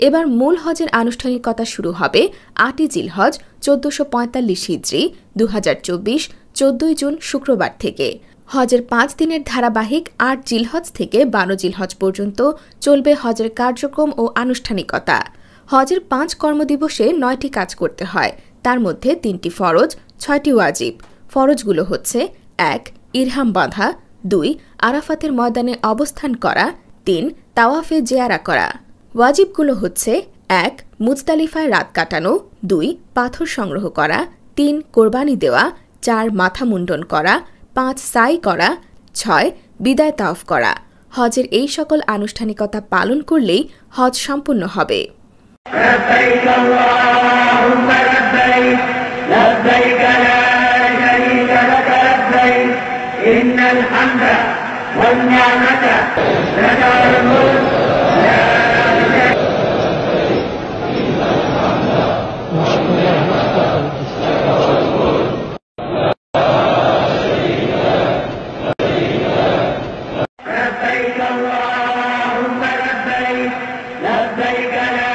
এবার মূল হজের আনুষ্ঠানিকতা শুরু হবে ৮ই জিলহজ ১৪৪৫ হিজরি ২০২৪ ১৪ জুন শুক্রবার থেকে। হজের ৫ দিনের ধারাবাহিক ৮ জিলহজ থেকে ১২ জিলহজ পর্যন্ত চলবে হজের কার্যক্রম ও আনুষ্ঠানিকতা। হজের ৫ কর্মদিবসে ৯টি কাজ করতে হয়, তার মধ্যে ৩টি ফরজ, ৬টি ওয়াজিব। ফরজগুলো হচ্ছে ১ ইরহাম বাঁধা, ২ আরাফাতের ময়দানে অবস্থান করা, ৩ তাওয়াফে জিয়ারা করা। ওয়াজিবগুলো হচ্ছে ১ মুজদালিফায় রাত কাটানো, ২ পাথর সংগ্রহ করা, ৩ কোরবানি দেওয়া, ৪ মাথা মুন্ডন করা, ৫ সাই করা, ৬ বিদায় তাওয়াফ করা। হজের এই সকল আনুষ্ঠানিকতা পালন করলেই হজ সম্পূর্ণ হবে। لبيك اللهم لبيك لبيك لا شريك لك لبيك إن الحمد والنعمة لك الملك لا شريك لبيك اللهم لبيك لبيك لا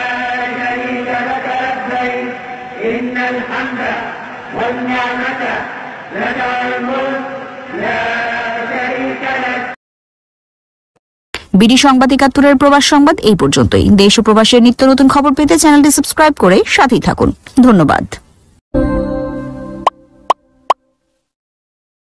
شريك لك لبيك إن الحمد والنعمة لك الملك لا شريك لك। বিডি সংবাদ ৭১-এর প্রবাস সংবাদ এই পর্যন্তই। দেশ ও প্রবাসের নিত্য নতুন খবর পেতে চ্যানেলটি সাবস্ক্রাইব করে সাথেই থাকুন। ধন্যবাদ।